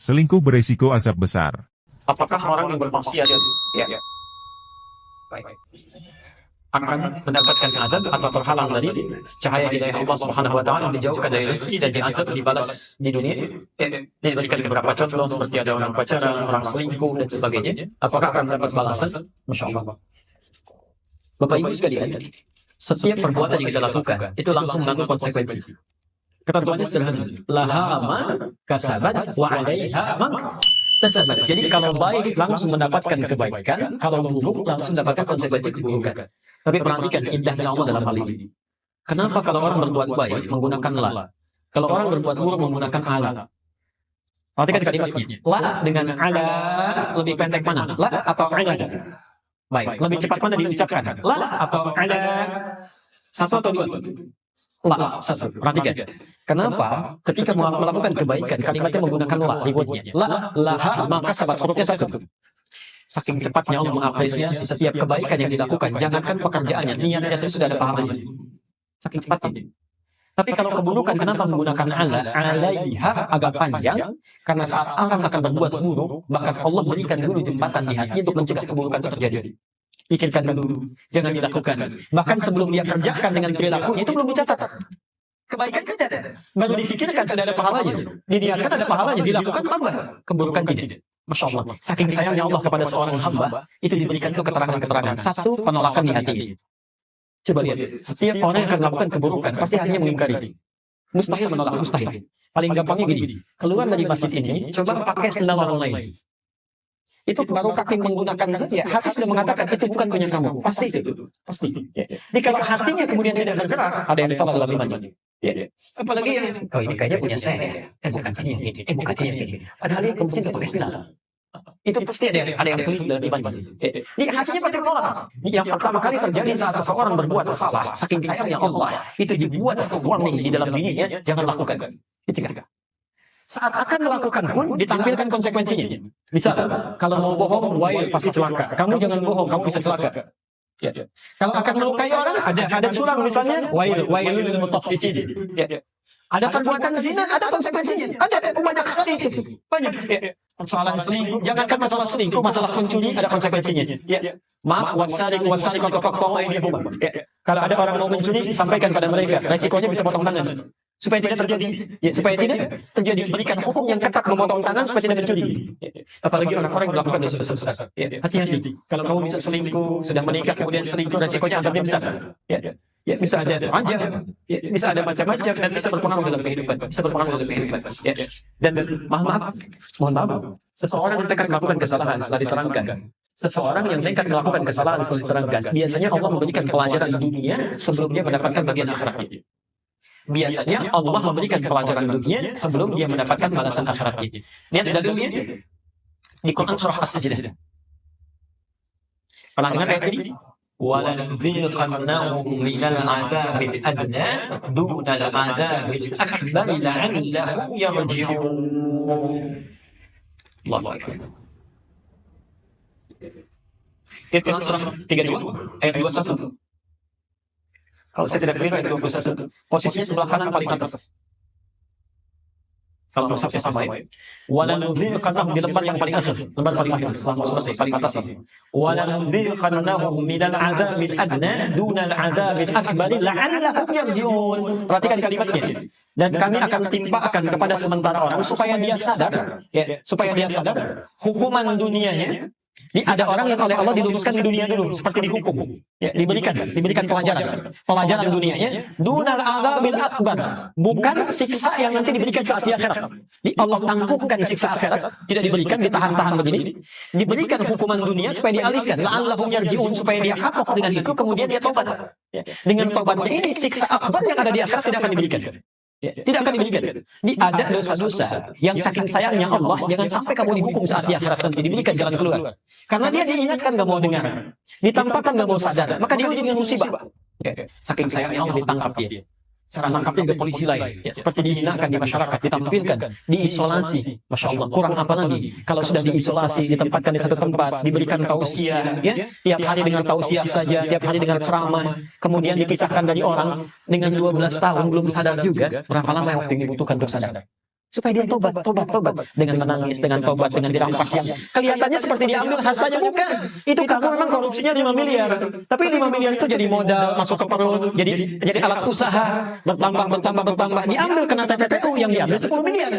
Selingkuh beresiko azab besar. Apakah orang yang bermaksiat baik, akan mendapatkan azab atau terhalang dari cahaya hidayah Allah Subhanahu wa taala, dijauhkan dari rezeki dan diazab dibalas di dunia? Diberikan beberapa contoh seperti ada orang pacaran, orang selingkuh dan sebagainya. Apakah akan mendapat balasan? Masya Allah. Bapak Ibu sekalian, setiap perbuatan yang kita lakukan itu langsung menanggung konsekuensi. Ketentuannya sederhana. Laha ma kasabat wa 'alaiha ma kasabat. Jadi kalau baik langsung mendapatkan kebaikan, kalau buruk langsung mendapatkan konsekuensi keburukan. Tapi perhatikan indahnya Allah dalam hal ini. Kenapa kalau orang berbuat baik menggunakan la? Kalau orang berbuat buruk menggunakan ala? Perhatikan kalimatnya. La dengan ala lebih pendek mana? La atau ala? Baik, lebih cepat mana diucapkan? La atau ala? Satu atau dua? La, satu. Perhatikan. Kenapa? Ketika melakukan kebaikan, kalimatnya menggunakan la, rewardnya. La, laha, maka sahabat hurufnya satu. Saking cepatnya Allah mengapresiasi setiap kebaikan yang dilakukan. Jangankan pekerjaannya, niatnya sudah ada pahalanya. Saking cepatnya. Tapi kalau keburukan, kenapa menggunakan ala? Alaiha agak panjang, karena saat orang akan berbuat buruk, bahkan Allah berikan dulu jembatan di hati untuk mencegah keburukan itu terjadi. Pikirkan dulu, jangan dilakukan. Bahkan sebelum dia kerjakan dengan perilakunya, itu belum dicatat. Kebaikan tidak ada. Baru difikirkan sudah ada pahalanya. Diniatkan ada pahalanya, dilakukan tambah. Keburukan tidak. Masya Allah. Saking sayangnya Allah kepada seorang hamba, itu diberikan itu keterangan-keterangan. Satu, penolakan di hati. Coba lihat, setiap orang yang akan melakukan keburukan, pasti hatinya mengingkari. Mustahil menolak, mustahil. Paling gampangnya gini, keluar dari masjid ini, coba pakai sendal orang lain. Itu baru kaki menggunakan saja, hati sudah mengatakan itu bukan punya kamu. Pasti itu. Pasti. Jadi kalau hatinya kemudian tidak bergerak, ada yang salah dalam imannya. Apalagi yang, oh ini kayaknya punya saya. Bukan ini yang ini. Bukan ini yang ini. Padahal dia kemudian tidak pakai sendal. Itu pasti ada yang keliru dalam imannya. Ini hatinya pasti menolak. Yang pertama kali terjadi saat seseorang berbuat salah, saking sayangnya Allah, itu dibuat satu warning di dalam dirinya, jangan lakukan. Itu kan. Saat akan melakukan pun ditampilkan konsekuensinya. Misal, kalau mau bohong, wail pasti celaka. Kamu jangan bohong, kamu bisa celaka. Kalau akan melukai orang, ada curang misalnya, wailul mutaffifin. Ada perbuatan zina, ada konsekuensinya. Ada banyak sekali itu. Banyak. Persoalan selingkuh, jangankan masalah selingkuh, masalah pencuri ada konsekuensinya. Maaf, wasariq atau faqta'u aydihum. Kalau ada orang mau mencuri, sampaikan pada mereka. Resikonya bisa potong tangan. Supaya tidak terjadi, berikan hukum yang ketat memotong tangan supaya tidak mencuri. Apalagi orang-orang yang melakukan dosa besar. Hati-hati. Kalau kamu bisa selingkuh, sudah menikah kemudian selingkuh, resikonya azabnya besar. Bisa ada raja, bisa ada macam-macam dan bisa berpengaruh dalam kehidupan. Dan mohon maaf, seseorang yang nekat melakukan kesalahan setelah diterangkan. Biasanya Allah memberikan pelajaran dunia sebelum dia mendapatkan bagian akhiratnya. Biasanya Allah memberikan pelajaran dunia sebelum dia mendapatkan balasan akhiratnya. Lihat dalilnya di Quran surah As-Sajdah. Pernah dengar ayat ini? وَلَنُذِيقَنَّهُمْ مِنَ الْعَذَابِ الْأَدْنَى دُونَ الْعَذَابِ الْأَكْبَرِ لَعَلَّهُمْ يَرْجِعُونَ. Allahu Akbar. Quran surah 32 ayat 21. Kalau saya tidak keliru ayat 21. Posisinya sebelah kanan paling atas. Kalau mushafnya sama ya. Walanudhiqannahum di lembar yang paling akhir, lembar paling akhir setelah selesai paling atas ini. Walanudhiqannahum minal adzabil adna dunal adzabil akbari la'allahum yarji'un. Perhatikan kalimatnya. Dan kami akan timpakan kepada sementara orang supaya dia sadar, hukuman dunianya. Ada orang yang oleh Allah diluruskan di dunia dulu, seperti dihukum, diberikan pelajaran dunianya. Dunal adzabil akbar, bukan siksa yang nanti diberikan saat di akhirat. Allah tangguhkan siksa akhirat, tidak diberikan, ditahan-tahan begini. Diberikan hukuman dunia supaya dialihkan, la'allahum yarji'un, supaya dia kapok dengan itu, kemudian dia tobat. Dengan tobatnya ini siksa akbar yang ada di akhirat tidak akan diberikan. Tidak akan diberikan. Ada dosa-dosa yang saking sayangnya Allah, jangan sampai kamu dihukum saat di akhirat nanti, diberikan jalan keluar. Karena dia diingatkan gak mau dengar, ditampakkan gak mau sadar, maka diuji dengan musibah. Saking sayangnya Allah ditangkap dia. Cara nangkapnya ke polisi lain, seperti dihinakan di masyarakat, ditampilkan, diisolasi. Masya Allah, kurang apa lagi? Kalau sudah diisolasi, ditempatkan di satu tempat, diberikan tausiah, tiap hari dengan tausiah saja, tiap hari dengan ceramah, kemudian dipisahkan dari orang dengan 12 tahun belum sadar juga. Berapa lama yang waktu yang dibutuhkan untuk sadar? Supaya dia tobat dengan menangis, dengan tobat, dengan dirampas yang kelihatannya seperti diambil hartanya, bukan. Itu kamu memang korupsinya 5 miliar. Tapi 5 miliar itu jadi modal masuk ke perut, jadi alat usaha, bertambah. Diambil kena TPPU yang diambil 10 miliar.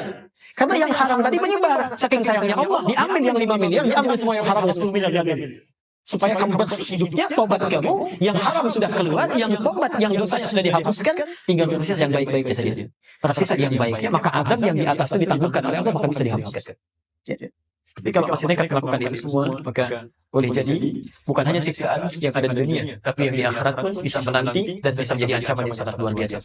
Karena yang haram tadi menyebar. Saking sayangnya Allah, diambil yang 5 miliar, diambil semua yang haram 10 miliar diambil. Supaya kamu bersih hidupnya, tobat kamu, yang haram sudah keluar, yang tobat, yang dosanya sudah dihapuskan, tinggal tersisa yang baik-baiknya saja. Tersisa yang baiknya, maka adab yang di atas itu ditangguhkan oleh Allah, maka bisa dihapuskan. Jadi kalau masih nekat melakukan itu semua, maka boleh jadi bukan hanya siksaan yang ada di dunia, tapi yang di akhirat pun bisa menanti dan bisa menjadi ancaman yang sangat luar biasa.